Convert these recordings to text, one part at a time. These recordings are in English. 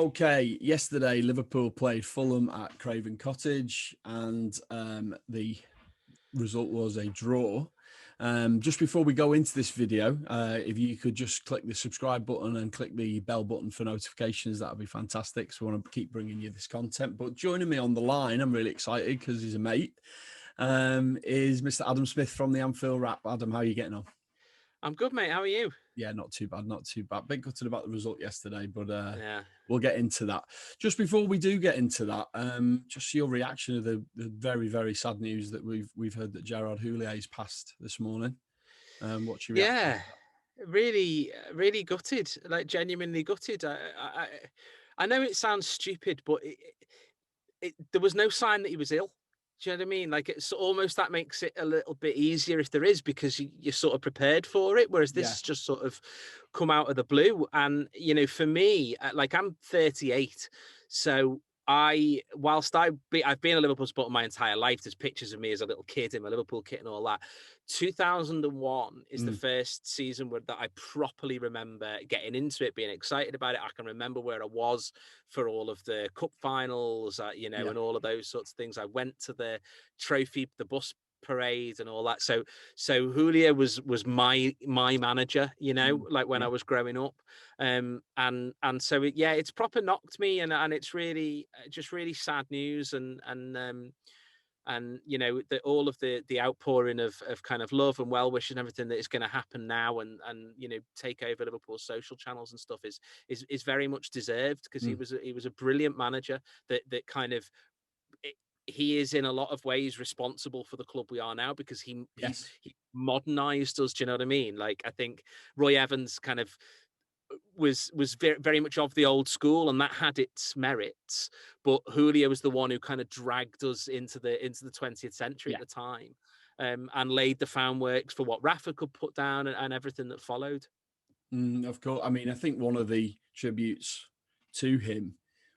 Okay, yesterday Liverpool played Fulham at Craven Cottage, and the result was a draw. Just before we go into this video, if you could just click the subscribe button and click the bell button for notifications, that would be fantastic. So we want to keep bringing you this content. But joining me on the line, I'm really excited because he's a mate, is Mr. Adam Smith from the Anfield Wrap. Adam, how are you getting on? I'm good, mate. How are you? Yeah, not too bad, not too bit gutted about the result yesterday, but Yeah. we'll get into that. Just before we do get into that, just your reaction to the very, very sad news that we've heard that Gerard Houllier passed this morning. What's your reaction to Yeah. Really gutted. Like genuinely gutted. I know it sounds stupid, but there was no sign that he was ill. Do you know what I mean? Like it's almost that makes it a little bit easier if there is because you're sort of prepared for it. Whereas this Yeah, has just sort of come out of the blue. And for me, like I'm 38, so I've been a Liverpool supporter my entire life. There's pictures of me as a little kid in my Liverpool kit and all that. 2001 is the mm, first season that I properly remember getting into it, being excited about it. I can remember where I was for all of the cup finals, yeah, and all of those sorts of things. I went to the the bus parade and all that. So Julia was my manager, like when I yeah. was growing up. And so it's proper knocked me, and it's really just really sad news, and all of the outpouring of kind of love and well wish and everything that is going to happen now, and take over Liverpool's social channels and stuff is very much deserved, because Mm, he was a brilliant manager that kind of it, he is in a lot of ways responsible for the club we are now, because yes. he modernized us. Do you know what I mean? Like, I think Roy Evans kind of was very, very much of the old school, and that had its merits. But Julio was the one who kind of dragged us into the 20th century Yeah. at the time, and laid the groundwork for what Rafa could put down, and everything that followed. Of course. I mean, I think one of the tributes to him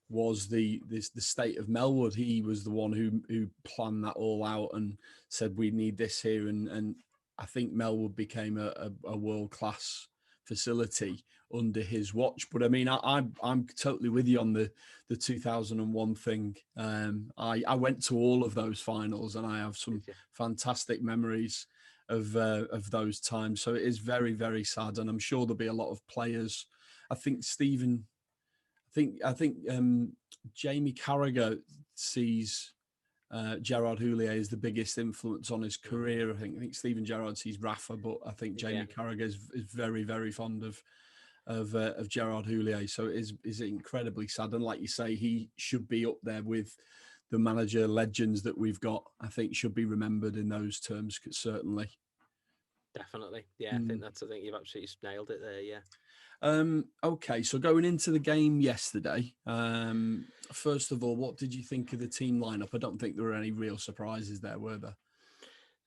was the state of Melwood. He was the one who planned that all out and said we need this here, and I think Melwood became a world class facility under his watch. But I mean, I'm totally with you on the 2001 thing. I went to all of those finals, and I have some Did you? fantastic memories of those times. So it is very, very sad, and I'm sure there'll be a lot of players. I think Stephen, I think Jamie Carragher sees Gerard Houllier as the biggest influence on his career. I think Stephen Gerrard sees Rafa, but I think Yeah. Jamie Carragher is very, very fond of Gerard Houllier. So it is incredibly sad, and like you say, he should be up there with the manager legends that we've got. I think should be remembered in those terms, certainly. Definitely. Yeah, Mm. I think you've absolutely nailed it there. Yeah. Okay, so going into the game yesterday, first of all, what did you think of the team lineup? I don't think there were any real surprises there, were there?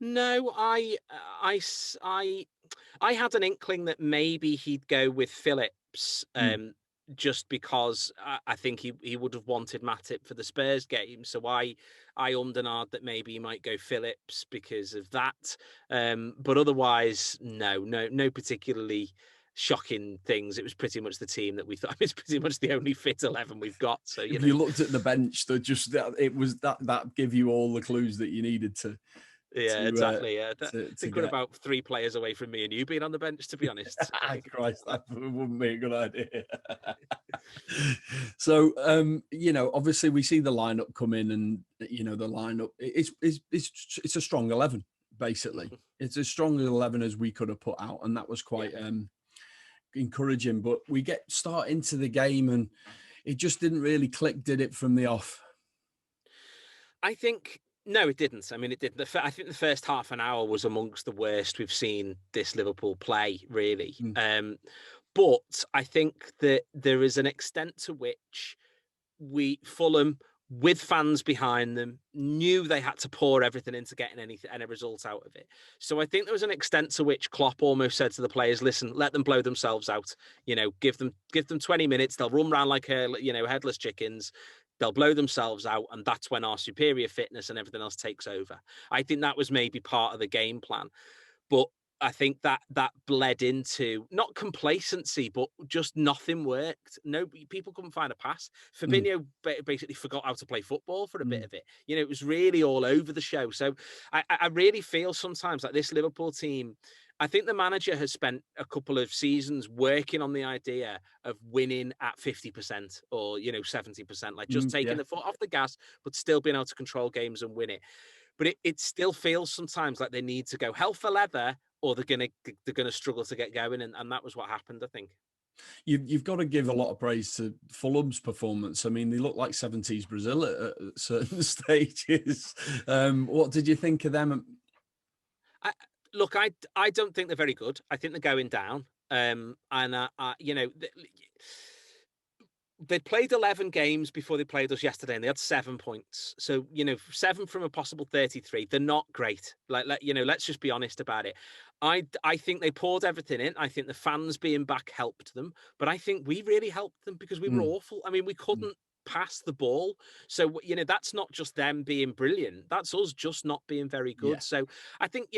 No, I I had an inkling that maybe he'd go with Phillips, Mm, just because I think he would have wanted Matip for the Spurs game. So I ummed and ahed that maybe he might go Phillips because of that. But otherwise, no particularly shocking things. It was pretty much the team that we thought. It's pretty much the only fit 11 we've got. So if you looked at the bench, it was that give you all the clues that you needed yeah, to uh, exactly. Yeah, I to think we're get. about 3 players away from me and you being on the bench, to be honest. Christ, that wouldn't be a good idea. So, obviously we see the lineup come in, and the lineup it's a strong 11. Basically, it's as strong an 11 as we could have put out, and that was Yeah. quite encouraging. But we get start into the game, and it just didn't really click, did it, from the off? I think no, it didn't. I mean, it didn't. I think the first half an hour was amongst the worst we've seen this Liverpool play, really. Mm, But I think that there is an extent to which Fulham, with fans behind them, knew they had to pour everything into getting any result out of it. So I think there was an extent to which Klopp almost said to the players, "Listen, let them blow themselves out. Give them 20 minutes. They'll run around like headless chickens. They'll blow themselves out, and that's when our superior fitness and everything else takes over." I think that was maybe part of the game plan. But I think that bled into not complacency, but just nothing worked. No, people couldn't find a pass. Mm, Fabinho basically forgot how to play football for a bit mm. of it. It was really all over the show. So I really feel sometimes like this Liverpool team. I think the manager has spent a couple of seasons working on the idea of winning at 50% or 70%, like just taking Yeah. the foot off the gas, but still being able to control games and win it. But it still feels sometimes like they need to go hell for leather, or they're gonna struggle to get going, and that was what happened, I think. You've got to give a lot of praise to Fulham's performance. I mean, they look like 70s Brazil at certain stages. What did you think of them? I, Look, I don't think they're very good. I think they're going down. And they played 11 games before they played us yesterday, and they had 7 points. So 7 from a possible 33. They're not great. Let's just be honest about it. I think they poured everything in. I think the fans being back helped them, but I think we really helped them because we were Mm, awful. I mean, we mm, couldn't pass the ball. So that's not just them being brilliant. That's us just not being very yeah. good. So I think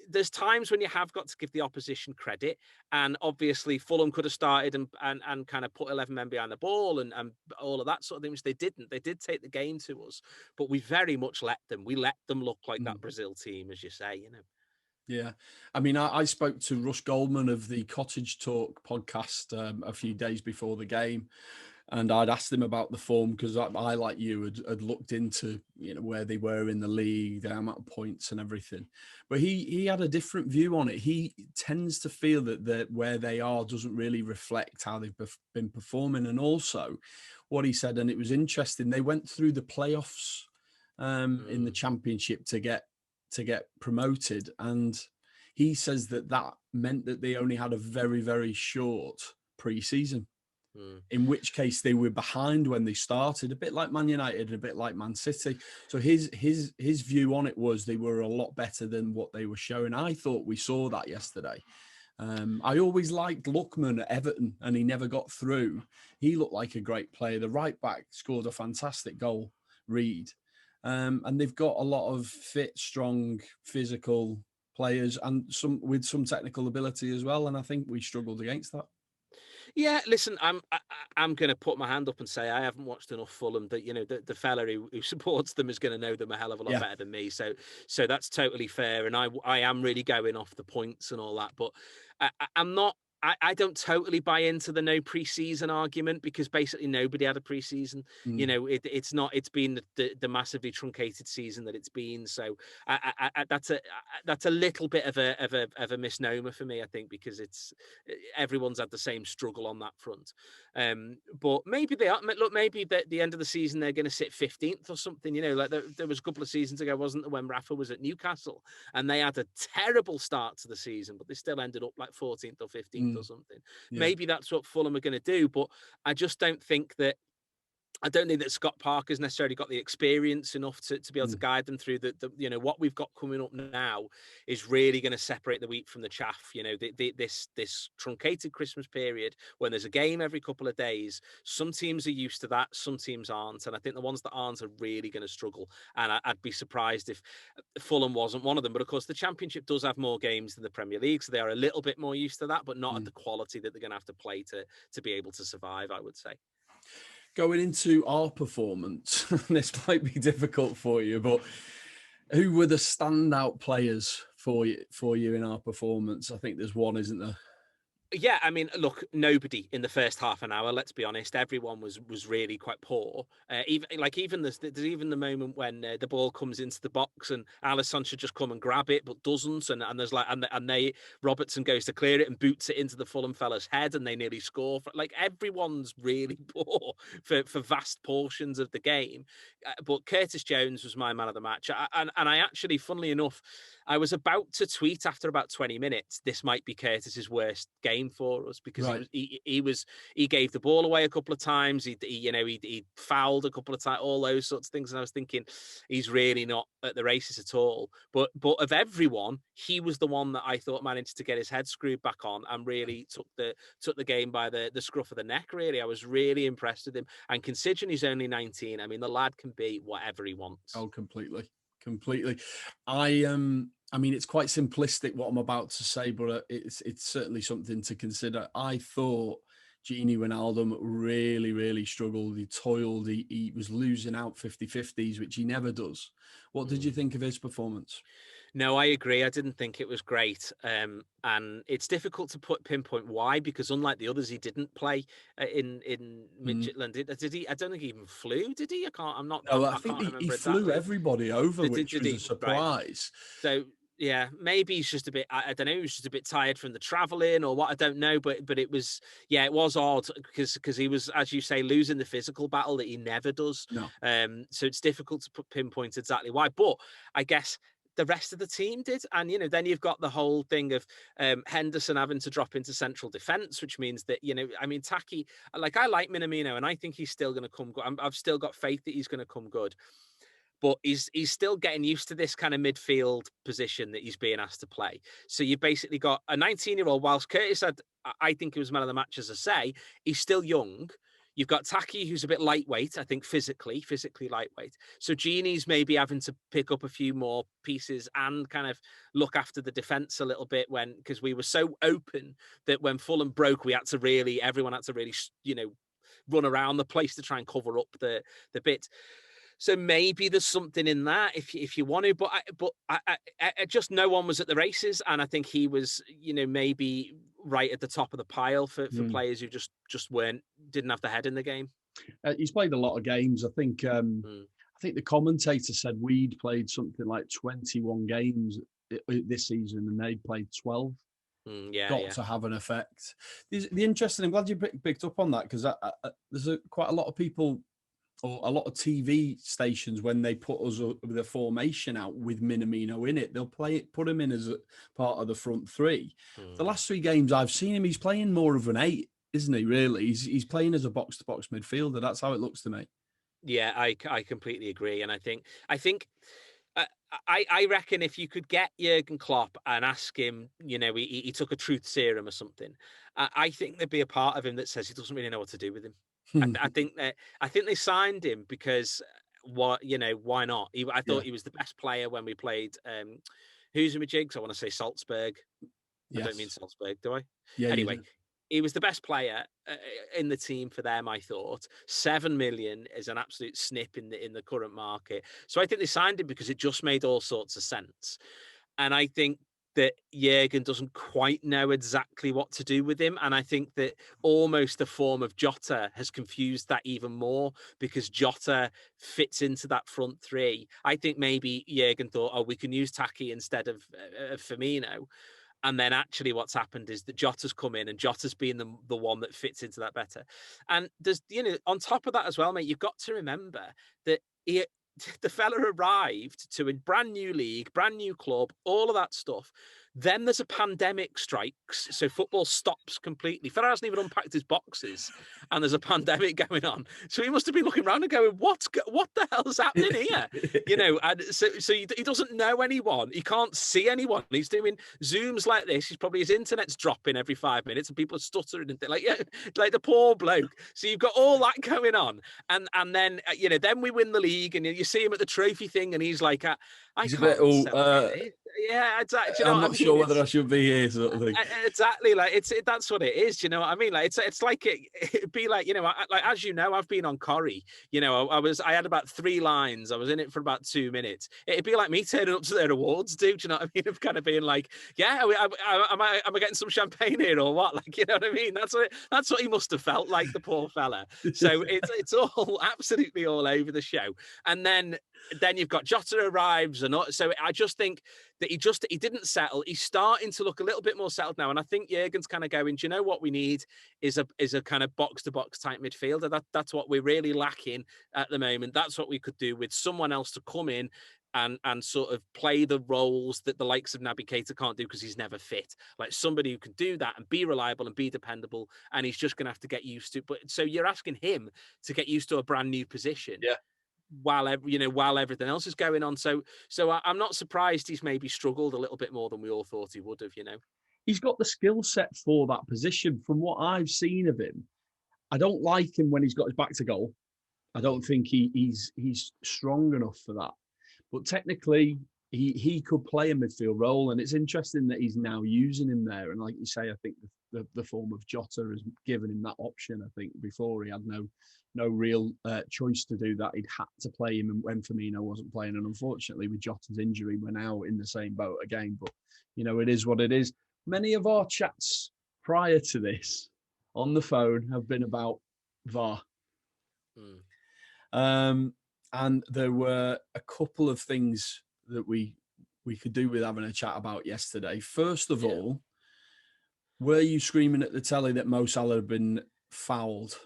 there's times when you have got to give the opposition credit, and obviously Fulham could have started and kind of put 11 men behind the ball and all of that sort of thing, which they didn't. They did take the game to us, but we very much let them. We let them look like Mm. that Brazil team, as you say. Yeah, I mean, I spoke to Russ Goldman of the Cottage Talk podcast a few days before the game, and I'd asked him about the form because I, like you, had looked into where they were in the league, the amount of points and everything. But he had a different view on it. He tends to feel that where they are doesn't really reflect how they've been performing, and also what he said, and it was interesting. They went through the playoffs in the Mm, Championship to get promoted, and he says that meant that they only had a very, very short pre-season, mm. in which case they were behind when they started, a bit like Man United, a bit like Man City. So his view on it was they were a lot better than what they were showing. I thought we saw that yesterday. I always liked Lookman at Everton, and he never got through. He looked like a great player. The right back scored a fantastic goal, Reed. And they've got a lot of fit, strong, physical players, and some technical ability as well. And I think we struggled against that. Yeah, listen, I'm going to put my hand up and say I haven't watched enough Fulham. That the fella who supports them is going to know them a hell of a lot Yeah. better than me. So that's totally fair, and I am really going off the points and all that. But I'm not. I don't totally buy into the no preseason argument because basically nobody had a preseason. Mm, It's been the massively truncated season that it's been. So that's a little bit of a misnomer for me, I think, because everyone's had the same struggle on that front. But maybe they are. Look, maybe at the end of the season they're going to sit 15th or something. Like there was a couple of seasons ago, wasn't there, when Rafa was at Newcastle and they had a terrible start to the season, but they still ended up like 14th or 15th or mm, something. yeah. Maybe that's what Fulham are going to do, but I just don't think that. I don't think that Scott Parker's necessarily got the experience enough to be able to Mm, guide them through what we've got coming up now is really going to separate the wheat from the chaff. This truncated Christmas period when there's a game every couple of days. Some teams are used to that, some teams aren't, and I think the ones that aren't are really going to struggle. And I'd be surprised if Fulham wasn't one of them. But of course, the Championship does have more games than the Premier League, so they are a little bit more used to that, but not at mm. the quality that they're going to have to play to be able to survive, I would say. Going into our performance, this might be difficult for you, but who were the standout players for you in our performance? I think there's one, isn't there? Yeah, I mean, look, nobody in the first half an hour. Let's be honest, everyone was really quite poor. Even there's even the moment when the ball comes into the box and Alisson should just come and grab it, but doesn't. And there's they Robertson goes to clear it and boots it into the Fulham fella's head, and they nearly score. Like everyone's really poor for vast portions of the game. But Curtis Jones was my man of the match, and I actually, funnily enough, I was about to tweet after about 20 minutes, this might be Curtis's worst game for us because Right. he gave the ball away a couple of times. He fouled a couple of times, all those sorts of things. And I was thinking, he's really not at the races at all. But of everyone, he was the one that I thought managed to get his head screwed back on and really took the game by the scruff of the neck. Really, I was really impressed with him. And considering he's only 19, I mean, the lad can be whatever he wants. Oh, completely. completely. I mean, it's quite simplistic what I'm about to say, but it's certainly something to consider. I thought Gini Wijnaldum really struggled. He toiled. He was losing out 50-50s, which he never does. What did you think of his performance? No, I agree. I didn't think it was great, and it's difficult to pinpoint why, because unlike the others, he didn't play in Midtjylland. Did he? I don't think he even flew. Did he? I can't. I'm not. No, I I think can't he remember flew exactly. everybody over, which Did was a he? Right. surprise. So yeah, maybe he's just a bit. I don't know. He was just a bit tired from the traveling or what. I don't know. But it was. Yeah, it was odd because he was, as you say, losing the physical battle that he never does. No. So it's difficult to pinpoint exactly why. But I guess the rest of the team did. And, then you've got the whole thing of Henderson having to drop into central defence, which means that, I mean, Taki, I like Minamino and I think he's still going to come good. I've still got faith that he's going to come good. But he's still getting used to this kind of midfield position that he's being asked to play. So you've basically got a 19-year-old, whilst Curtis had, I think he was man of the match, as I say, he's still young. You've got Taki, who's a bit lightweight, I think physically lightweight. So Gini's maybe having to pick up a few more pieces and kind of look after the defence a little bit because we were so open that when Fulham broke, everyone had to really, run around the place to try and cover up the bit. So maybe there's something in that if you want to, but I just no one was at the races, and I think he was, maybe right at the top of the pile for players who just didn't have the head in the game. He's played a lot of games. I think the commentator said we'd played something like 21 games this season, and they'd played 12. Got to have an effect. The interesting. I'm glad you picked up on that because there's quite a lot of people. Or a lot of TV stations, when they put us the formation out with Minamino in it, they'll put him in as a part of the front three. The last 3 games I've seen him, he's playing more of an 8, isn't he? Really, he's playing as a box-to-box midfielder. That's how it looks to me. Yeah, I completely agree, and I think I reckon if you could get Jurgen Klopp and ask him, he took a truth serum or something, I think there'd be a part of him that says he doesn't really know what to do with him. I think they signed him because why not? I thought he was the best player when we played. Who's in my jigs? I want to say Salzburg. Yes. I don't mean Salzburg, do I? Yeah. Anyway, he was the best player in the team for them. I thought 7 million is an absolute snip in the current market. So I think they signed him because it just made all sorts of sense. And I think that Jurgen doesn't quite know exactly what to do with him. And I think that almost the form of Jota has confused that even more because Jota fits into that front three. I think maybe Jurgen thought, we can use Taki instead of Firmino. And then actually what's happened is that Jota's come in and Jota's been the one that fits into that better. And there's, on top of that as well, mate, you've got to remember that the fella arrived to a brand new league, brand new club, all of that stuff. Then there's a pandemic strikes, so football stops completely. Ferrer hasn't even unpacked his boxes, and there's a pandemic going on. So he must have been looking around and going, "What the hell's happening here?" And so he doesn't know anyone. He can't see anyone. He's doing Zooms like this. His internet's dropping every 5 minutes, and people are stuttering and like the poor bloke. So you've got all that going on, and then then we win the league, and you see him at the trophy thing, and he's like, "I can't." Yeah, exactly. I'm not sure whether I should be here, sort of thing. Exactly, like that's what it is. Do you know what I mean? Like it's like it'd be like like as I've been on Corrie. I had about 3 lines. I was in it for about 2 minutes. It'd be like me turning up to their awards, dude. Do you know what I mean? Of kind of being like, yeah, am I getting some champagne here or what? Like, you know what I mean? That's what he must have felt like, the poor fella. So it's all absolutely all over the show, and then you've got Jota arrives, and so I just think that he didn't settle. He's starting to look a little bit more settled now, and I think Jurgen's kind of going, do you know what we need is a kind of box to box type midfielder. That's what we're really lacking at the moment. That's what we could do with someone else to come in and sort of play the roles that the likes of Naby Keita can't do because he's never fit. Like somebody who can do that and be reliable and be dependable, and he's just going to have to get used to. But so you're asking him to get used to a brand new position. Yeah. While everything else is going on, so I'm not surprised he's maybe struggled a little bit more than we all thought he would have. He's got the skill set for that position. From what I've seen of him, I don't like him when he's got his back to goal. I don't think he's strong enough for that. But technically, he could play a midfield role, and it's interesting that he's now using him there. And like you say, I think the form of Jota has given him that option. I think before he had no real choice to do that. He'd had to play him when Firmino wasn't playing, and unfortunately, with Jota's injury, we're now in the same boat again. But it is what it is. Many of our chats prior to this on the phone have been about VAR. And there were a couple of things that we could do with having a chat about yesterday. First of all, were you screaming at the telly that Mo Salah had been fouled?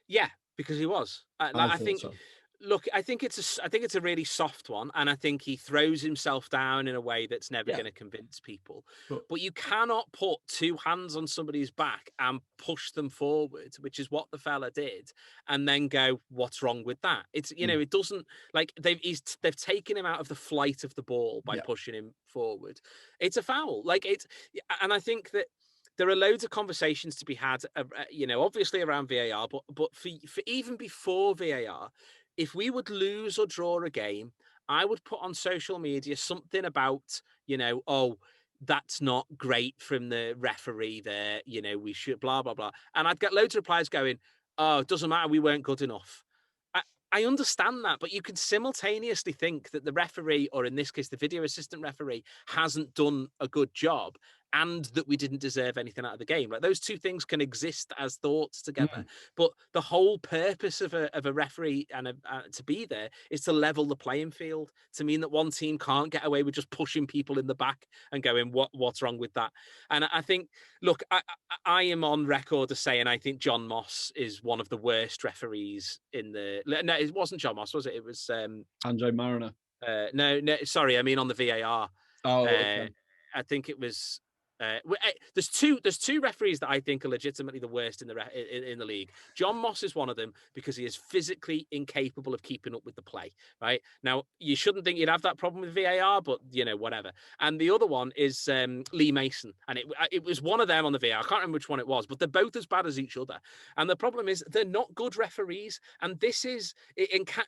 Yeah, because he was. I think. So. Look, I think it's a really soft one, and I think he throws himself down in a way that's never going to convince people. But you cannot put two hands on somebody's back and push them forward, which is what the fella did, and then go, "What's wrong with that?" It's it doesn't like they've taken him out of the flight of the ball by pushing him forward. It's a foul, and I think that. There are loads of conversations to be had, obviously around VAR, but for even before VAR, if we would lose or draw a game, I would put on social media something about, that's not great from the referee there, we should blah, blah, blah. And I'd get loads of replies going, oh, it doesn't matter, we weren't good enough. I understand that, but you can simultaneously think that the referee, or in this case, the video assistant referee, hasn't done a good job and that we didn't deserve anything out of the game. Like those two things can exist as thoughts together. But the whole purpose of a referee and to be there is to level the playing field, to mean that one team can't get away with just pushing people in the back and going, what's wrong with that? And I think, look, I am on record as saying I think John Moss is one of the worst referees in the. No, it wasn't John Moss, was it? It was Andre Mariner. No, sorry, I mean on the VAR. Oh, okay. I think it was. There's two referees that I think are legitimately the worst in the league. John Moss is one of them because he is physically incapable of keeping up with the play. Right now, you shouldn't think you'd have that problem with VAR, but whatever. And the other one is Lee Mason, and it was one of them on the VAR. I can't remember which one it was, but they're both as bad as each other. And the problem is they're not good referees. And this is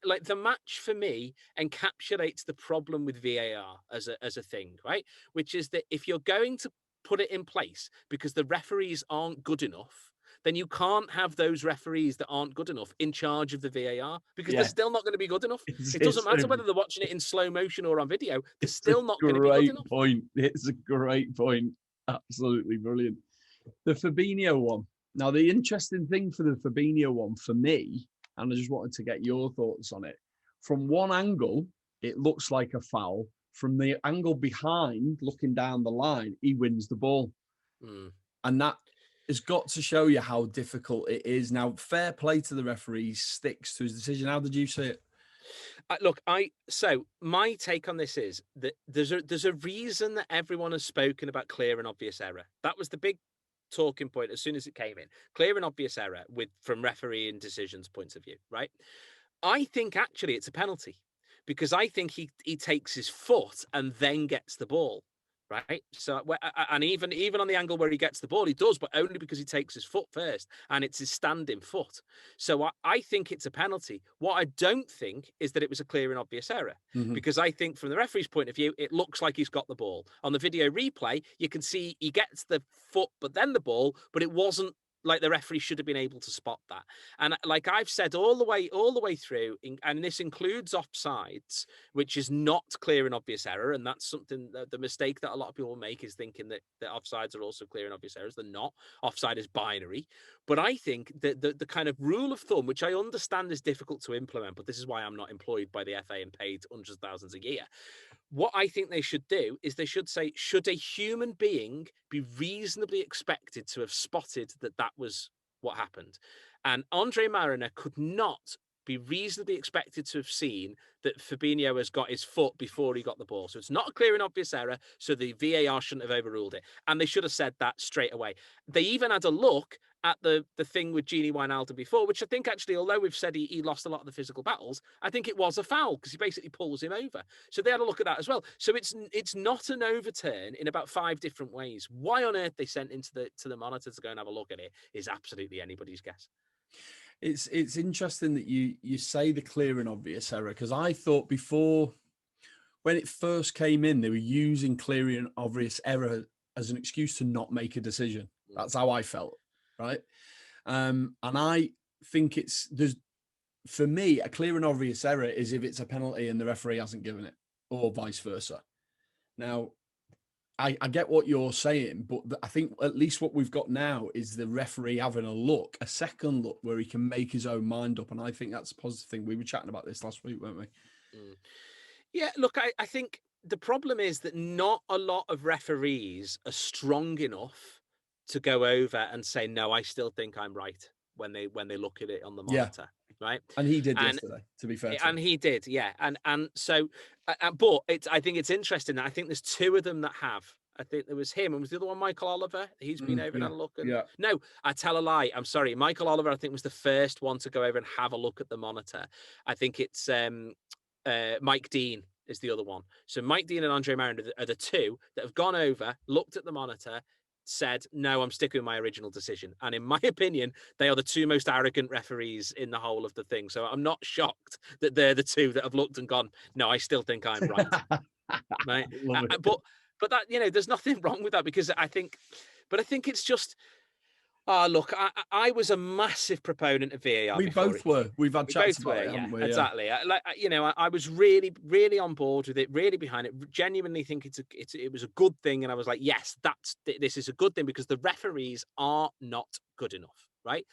like the match for me encapsulates the problem with VAR as a thing, right? Which is that if you're going to put it in place because the referees aren't good enough, then you can't have those referees that aren't good enough in charge of the VAR because they're still not going to be good enough. It doesn't matter whether they're watching it in slow motion or on video. They're still not going to be good enough. It's a great point. Absolutely brilliant. The Fabinho one. Now, the interesting thing for the Fabinho one for me, and I just wanted to get your thoughts on it. From one angle, it looks like a foul. From the angle behind, looking down the line, he wins the ball. And that has got to show you how difficult it is. Now, fair play to the referee, sticks to his decision. How did you see it? So my take on this is that there's a reason that everyone has spoken about clear and obvious error. That was the big talking point as soon as it came in. Clear and obvious error from referee and decisions points of view, right? I think actually it's a penalty. Because I think he takes his foot and then gets the ball, right? So, and even on the angle where he gets the ball, he does, but only because he takes his foot first, and it's his standing foot. So I think it's a penalty. What I don't think is that it was a clear and obvious error, because I think from the referee's point of view, it looks like he's got the ball. On the video replay, you can see he gets the foot, but then the ball, but it wasn't like the referee should have been able to spot that. And like I've said all the way through, and this includes offsides, which is not clear and obvious error. And that's something the mistake that a lot of people make is thinking that offsides are also clear and obvious errors. They're not. Offside is binary. But I think that the kind of rule of thumb, which I understand is difficult to implement, but this is why I'm not employed by the FA and paid hundreds of thousands a year. What I think they should do is they should say, should a human being be reasonably expected to have spotted that was what happened? And Andre Mariner could not be reasonably expected to have seen that Fabinho has got his foot before he got the ball. So it's not a clear and obvious error, so the VAR shouldn't have overruled it. And they should have said that straight away. They even had a look at the thing with Gini Wijnaldum before, which I think actually, although we've said he lost a lot of the physical battles, I think it was a foul because he basically pulls him over. So they had a look at that as well. So it's not an overturn in about 5 different ways. Why on earth they sent into the monitor to go and have a look at it is absolutely anybody's guess. It's interesting that you say the clear and obvious error, because I thought before, when it first came in, they were using clear and obvious error as an excuse to not make a decision. That's how I felt, right? And I think there's, for me, a clear and obvious error is if it's a penalty and the referee hasn't given it, or vice versa. Now, I get what you're saying, but I think at least what we've got now is the referee having a second look where he can make his own mind up. And I think that's a positive thing. We were chatting about this last week, weren't we? Yeah, look, I think the problem is that not a lot of referees are strong enough to go over and say, no, I still think I'm right when they look at it on the monitor. Right. And he did yesterday, to be fair to him. He did, yeah. And so, but I think it's interesting that I think there's two of them that have. I think there was him, and was the other one Michael Oliver? He's been over and had a look. And, no, I tell a lie. I'm sorry. Michael Oliver, I think, was the first one to go over and have a look at the monitor. I think it's Mike Dean is the other one. So Mike Dean and Andre Marin are the two that have gone over, looked at the monitor, said, no, I'm sticking with my original decision. And in my opinion, they are the two most arrogant referees in the whole of the thing. So I'm not shocked that they're the two that have looked and gone, no, I still think I'm right. Right. But that, there's nothing wrong with that, because I think it's just, look, I was a massive proponent of VAR. We both were. We've had chats about it, haven't we? Exactly. I was really, really on board with it, really behind it. Genuinely think it was a good thing, and I was like, yes, this is a good thing, because the referees are not good enough. Right?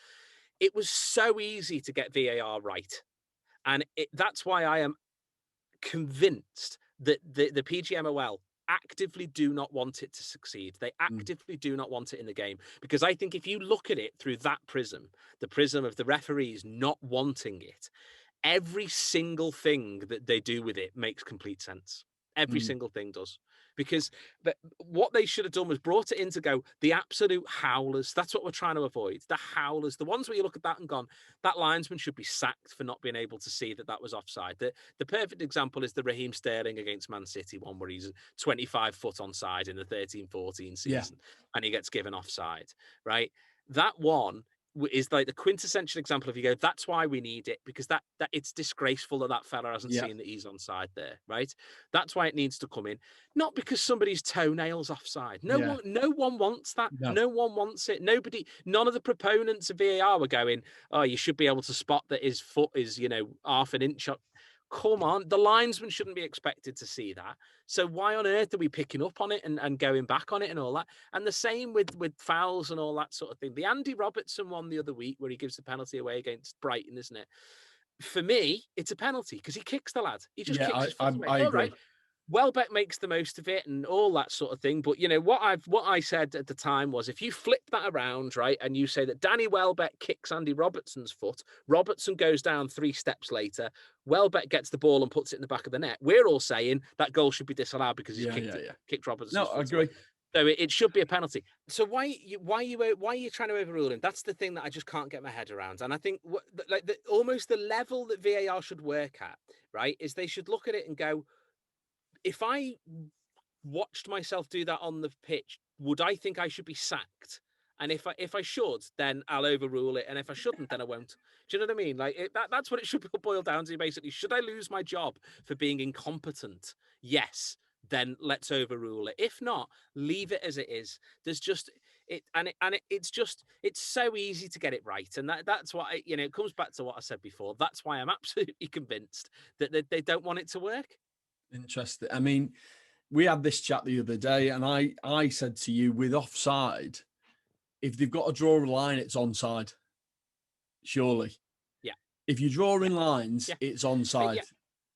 It was so easy to get VAR right, and that's why I am convinced that the PGMOL actively do not want it to succeed. They actively do not want it in the game, because I think if you look at it through that prism, the prism of the referees not wanting it, every single thing that they do with it makes complete sense. Every single thing does. Because what they should have done was brought it in to go, the absolute howlers. That's what we're trying to avoid. The howlers, the ones where you look at that and gone, that linesman should be sacked for not being able to see that was offside. The perfect example is the Raheem Sterling against Man City one, where he's 25 foot onside in the 13-14 season, and he gets given offside, right? That one is like the quintessential example of, you go, that's why we need it, because that it's disgraceful that fella hasn't seen that he's onside there, right? That's why it needs to come in, not because somebody's toenails offside. No one wants that. No one wants it. None of the proponents of VAR were going, oh, you should be able to spot that his foot is half an inch up. Come on, the linesman shouldn't be expected to see that. So why on earth are we picking up on it and going back on it and all that? And the same with fouls and all that sort of thing. The Andy Robertson one the other week, where he gives the penalty away against Brighton, isn't it? For me, it's a penalty because he kicks the lad. He just kicks his foot away. I agree. Right. Welbeck makes the most of it and all that sort of thing. But what I said at the time was, if you flip that around, right, and you say that Danny Welbeck kicks Andy Robertson's foot, Robertson goes down 3 steps later, Welbeck gets the ball and puts it in the back of the net, we're all saying that goal should be disallowed because he's kicked Robertson's foot. No, I agree. Away. So it should be a penalty. So why are you trying to overrule him? That's the thing that I just can't get my head around. And I think almost the level that VAR should work at, right, is they should look at it and go, if I watched myself do that on the pitch, would I think I should be sacked? And if I should, then I'll overrule it. And if I shouldn't, then I won't. Do you know what I mean? Like that's what it should boil down to, basically. Should I lose my job for being incompetent? Yes. Then let's overrule it. If not, leave it as it is. There's just it's so easy to get it right, and that's why it comes back to what I said before. That's why I'm absolutely convinced that they don't want it to work. Interesting. I mean, we had this chat the other day, and I said to you, with offside, if they've got to draw a line, it's onside. Surely. Yeah. If you're drawing lines, it's onside.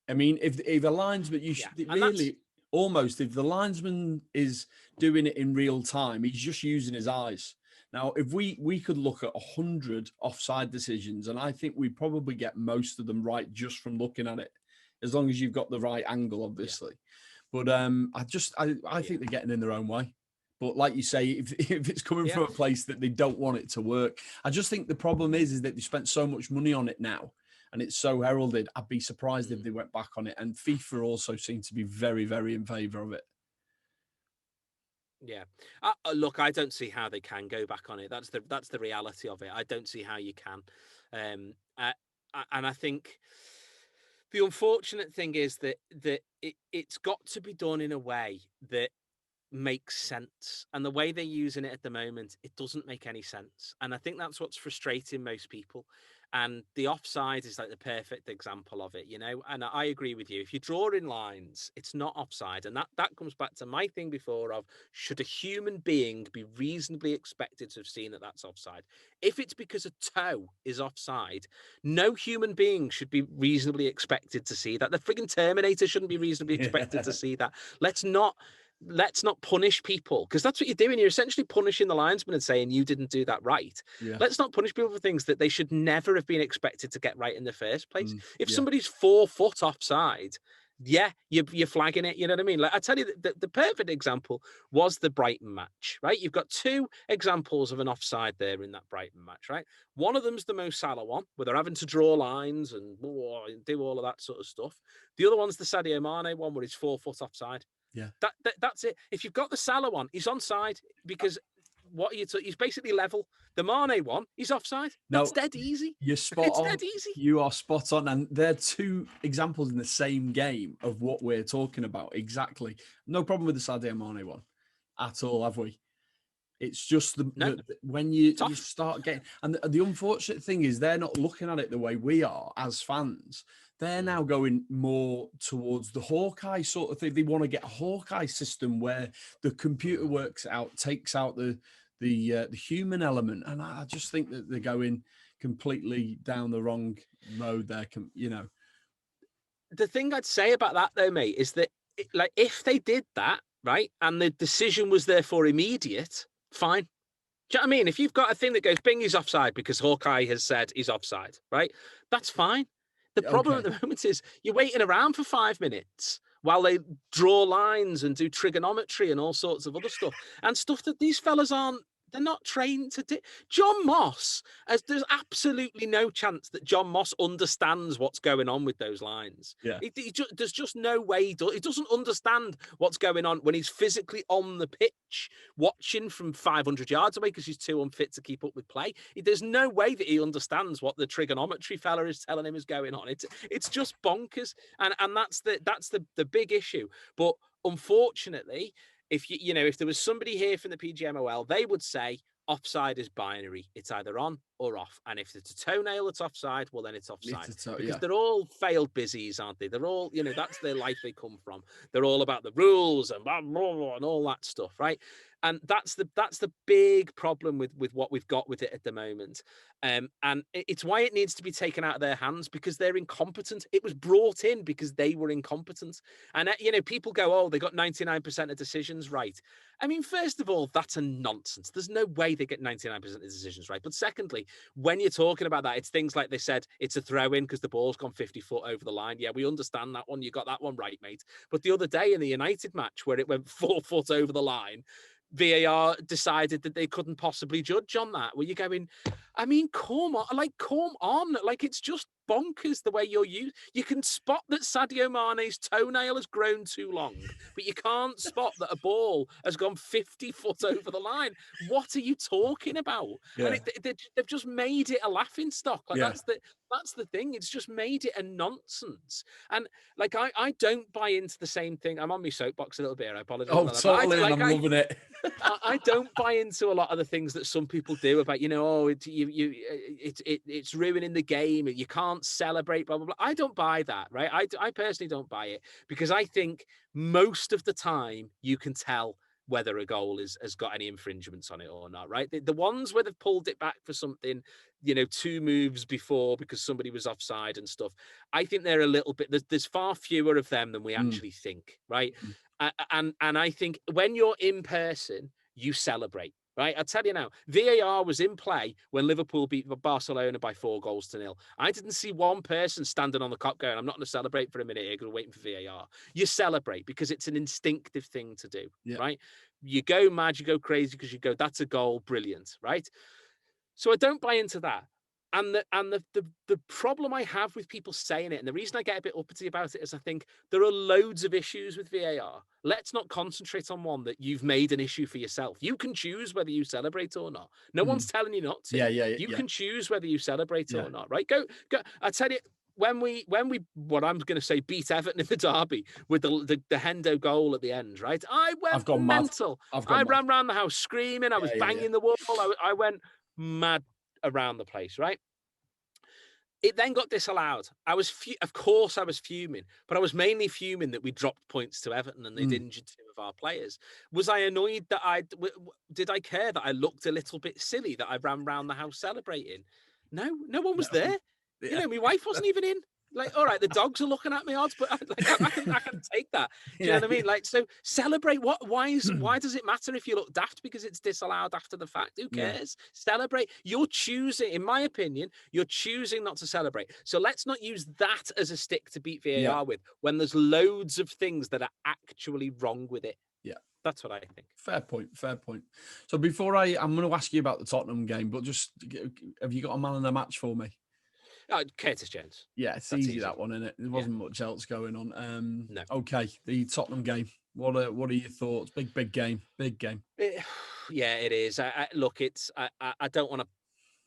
I mean, if a linesman, you should really almost, if the linesman is doing it in real time, he's just using his eyes. Now, if we could look at 100 offside decisions, and I think we probably get most of them right just from looking at it, as long as you've got the right angle, obviously. But I think they're getting in their own way. But like you say, if it's coming from a place that they don't want it to work, I just think the problem is that they spent so much money on it now, and it's so heralded. I'd be surprised if they went back on it. And FIFA also seem to be very, very in favour of it. Yeah. Look, I don't see how they can go back on it. That's the reality of it. I don't see how you can. And I think the unfortunate thing is that it's got to be done in a way that makes sense. And the way they're using it at the moment, it doesn't make any sense. And I think that's what's frustrating most people. And the offside is like the perfect example of it, you know. And I agree with you. If you're drawing lines, it's not offside. And that comes back to my thing before of, should a human being be reasonably expected to have seen that that's offside? If it's because a toe is offside, no human being should be reasonably expected to see that. The frigging Terminator shouldn't be reasonably expected to see that. Let's not punish people, because that's what you're doing. You're essentially punishing the linesman and saying you didn't do that right. Yeah. Let's not punish people for things that they should never have been expected to get right in the first place. If Yeah. somebody's 4 foot offside, yeah, you're flagging it. You know what I mean? Like, I tell you, the perfect example was the Brighton match, right? You've got two examples of an offside there in that Brighton match, right? One of them's the Mo Salah one, where they're having to draw lines and do all of that sort of stuff. The other one's the Sadio Mane one, where he's 4 foot offside. Yeah. That's it. If you've got the Salah one, he's onside, because what are you? He's basically level. The Mane one, he's offside. That's No, dead easy. you're spot It's on. dead easy. You are spot on. And they're two examples in the same game of what we're talking about. Exactly. No problem with the Sadio Mane one at all, have we? It's just when you start getting, and the unfortunate thing is they're not looking at it the way we are as fans. They're now going more towards the Hawkeye sort of thing. They want to get a Hawkeye system where the computer works out, takes out the human element, and I just think that they're going completely down the wrong road there. You know, the thing I'd say about that though, mate, is that like, if they did that right and the decision was therefore immediate, fine. Do you know what I mean? If you've got a thing that goes, bing, he's offside because Hawkeye has said he's offside, right? That's fine. The problem at the moment is you're waiting around for 5 minutes while they draw lines and do trigonometry and all sorts of other stuff, and stuff that these fellas they're not trained to do. John Moss, there's absolutely no chance that John Moss understands what's going on with those lines. Yeah. There's just no way he doesn't understand what's going on when he's physically on the pitch watching from 500 yards away because he's too unfit to keep up with play. There's no way that he understands what the trigonometry fella is telling him is going on. It's just bonkers, and that's the big issue. But unfortunately, if if there was somebody here from the PGMOL, they would say offside is binary. It's either on or off. And if it's a toenail that's offside, well, then it's offside. Because they're all failed busies, aren't they? They're all, that's their life they come from. They're all about the rules and blah, blah, blah, and all that stuff, right? And that's the big problem with what we've got with it at the moment. And it's why it needs to be taken out of their hands, because they're incompetent. It was brought in because they were incompetent. And, people go, oh, they got 99% of decisions right. I mean, first of all, that's a nonsense. There's no way they get 99% of decisions right. But secondly, when you're talking about that, it's things like they said it's a throw in because the ball's gone 50 foot over the line. Yeah, we understand that one. You got that one right, mate. But the other day in the United match where it went 4 foot over the line, VAR decided that they couldn't possibly judge on that. Were you going, I mean, come on. Like, it's just bonkers the way you're used. You can spot that Sadio Mane's toenail has grown too long, but you can't spot that a ball has gone 50 foot over the line. What are you talking about? Yeah. And they've just made it a laughing stock. Like, that's the thing. It's just made it a nonsense. And like, I don't buy into the same thing. I'm on my soapbox a little bit. I apologize. Oh, totally. I'm loving it. I don't buy into a lot of the things that some people do about, it's ruining the game and you can't celebrate, blah, blah, blah. I don't buy that, right? I personally don't buy it, because I think most of the time you can tell whether a goal has got any infringements on it or not, right? The ones where they've pulled it back for something, 2 moves before because somebody was offside and stuff, I think they're a little bit, there's far fewer of them than we actually think, right? And I think when you're in person, you celebrate, right? I'll tell you now, VAR was in play when Liverpool beat Barcelona by 4-0. I didn't see one person standing on the cop going, I'm not going to celebrate for a minute here because we're waiting for VAR. You celebrate because it's an instinctive thing to do, right? You go mad, you go crazy because you go, that's a goal, brilliant, right? So I don't buy into that. the problem I have with people saying it, and the reason I get a bit uppity about it, is I think there are loads of issues with VAR. Let's not concentrate on one that you've made an issue for yourself. You can choose whether you celebrate or not. No one's telling you not to. Yeah, You can choose whether you celebrate Yeah. or not, right? Go. I tell you, when we what I'm going to say, beat Everton in the derby with the Hendo goal at the end, right? I went I've gone mad. mental. I've gone I mad. ran around the house screaming. I was banging the wall. I went mad around the place, right? It then got disallowed. Of course, I was fuming, but I was mainly fuming that we dropped points to Everton and they'd injured two of our players. Was I annoyed that did I care that I looked a little bit silly that I ran round the house celebrating? No, no one was there. Yeah. You know, my wife wasn't even in. Like, all right, the dogs are looking at me odds, but I can take that. Do you know what I mean? Like, so celebrate. Why does it matter if you look daft because it's disallowed after the fact? Who cares? Celebrate. You're choosing, in my opinion, you're choosing not to celebrate. So let's not use that as a stick to beat VAR with when there's loads of things that are actually wrong with it. Yeah. That's what I think. Fair point. So before I'm going to ask you about the Tottenham game, but just have you got a man in the match for me? Curtis Jones. Yeah, it's easy, that one, isn't it? There wasn't much else going on. No. Okay, the Tottenham game. What are your thoughts? Big game. Yeah, it is. I don't want to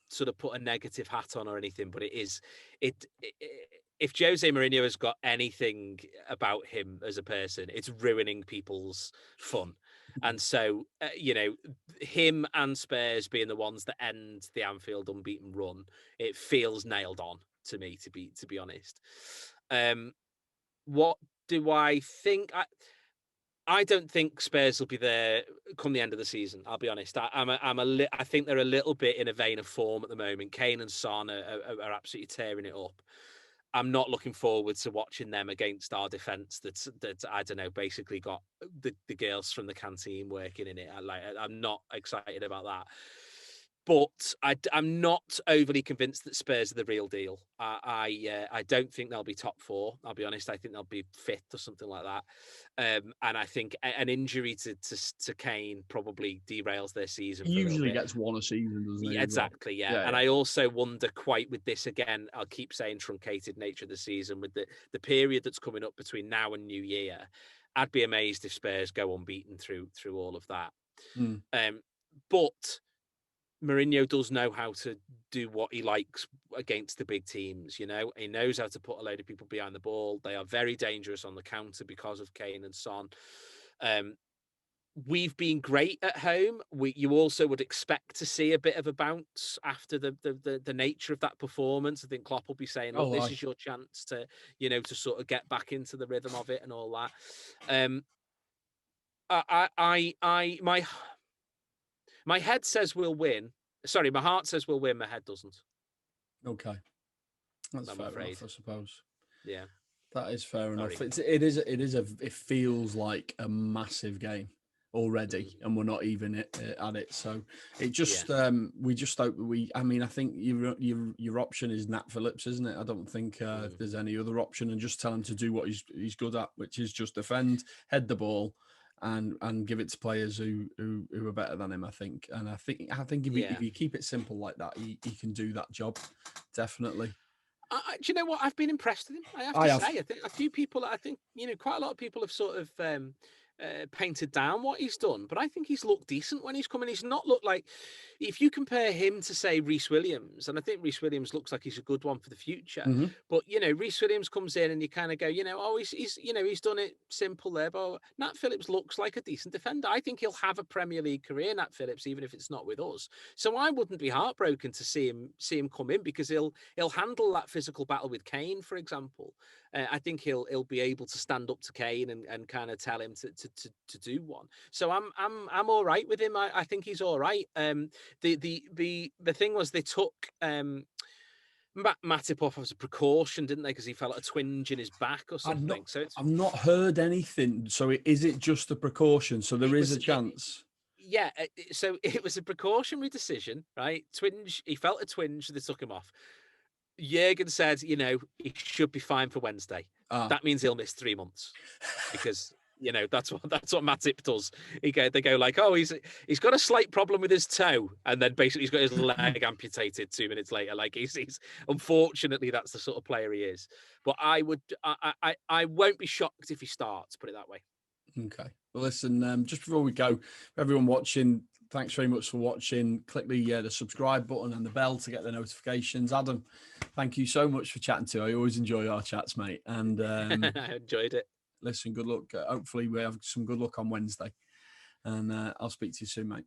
sort of put a negative hat on or anything, but it is. If Jose Mourinho has got anything about him as a person, it's ruining people's fun. And so, him and Spurs being the ones that end the Anfield unbeaten run, it feels nailed on to me, to be honest. What do I think? I don't think Spurs will be there come the end of the season. I'll be honest. I think they're a little bit in a vein of form at the moment. Kane and Son are absolutely tearing it up. I'm not looking forward to watching them against our defence. That I don't know. Basically, got the girls from the canteen working in it. I'm not excited about that. But I'm not overly convinced that Spurs are the real deal. I don't think they'll be top four. I'll be honest. I think they'll be fifth or something like that. And I think an injury to Kane probably derails their season. He usually gets one a season, doesn't he? Exactly, yeah. And I also wonder quite with this again. I'll keep saying truncated nature of the season with the period that's coming up between now and New Year. I'd be amazed if Spurs go unbeaten through all of that. But Mourinho does know how to do what he likes against the big teams. You know, he knows how to put a load of people behind the ball. They are very dangerous on the counter because of Kane and Son. We've been great at home. You also would expect to see a bit of a bounce after the nature of that performance. I think Klopp will be saying, "Look, this is your chance to, to sort of get back into the rhythm of it and all that." My head says we'll win. Sorry, my heart says we'll win. My head doesn't. Okay, that's fair enough, I suppose. Yeah, that is fair enough. It feels like a massive game already, and we're not even at it. So it just we just hope that I think your option is Nat Phillips, isn't it? I don't think there's any other option, and just tell him to do what he's good at, which is just defend, head the ball, and give it to players who are better than him. I think if you keep it simple like that, he can do that job definitely. Do you know what? I've been impressed with him. I have to say, I think a few people. I think quite a lot of people have sort of painted down what he's done, but I think he's looked decent when he's come in. He's not looked like, if you compare him to say Reece Williams, and I think Reece Williams looks like he's a good one for the future. But Reece Williams comes in and you kind of go, he's done it simple there. But Nat Phillips looks like a decent defender. I think he'll have a Premier League career, Nat Phillips, even if it's not with us. So I wouldn't be heartbroken to see him come in, because he'll handle that physical battle with Kane, for example. I think he'll be able to stand up to Kane and kind of tell him to do one. So I'm all right with him. I think he's all right. The thing was, they took Matip off as a precaution, didn't they? Because he felt a twinge in his back or something. I've not heard anything. So is it just a precaution? So there is a chance. So it was a precautionary decision, right? Twinge. He felt a twinge, so they took him off. Jurgen said, he should be fine for Wednesday. That means he'll miss 3 months because That's what Matip does. They go like, oh, he's got a slight problem with his toe, and then basically he's got his leg amputated 2 minutes later. Like he's unfortunately that's the sort of player he is. But I won't be shocked if he starts. Put it that way. Okay. Well, listen, just before we go, everyone watching, thanks very much for watching. Click the subscribe button and the bell to get the notifications. Adam, thank you so much for chatting to. I always enjoy our chats, mate. And I enjoyed it. Listen, good luck. Hopefully we have some good luck on Wednesday. And I'll speak to you soon, mate.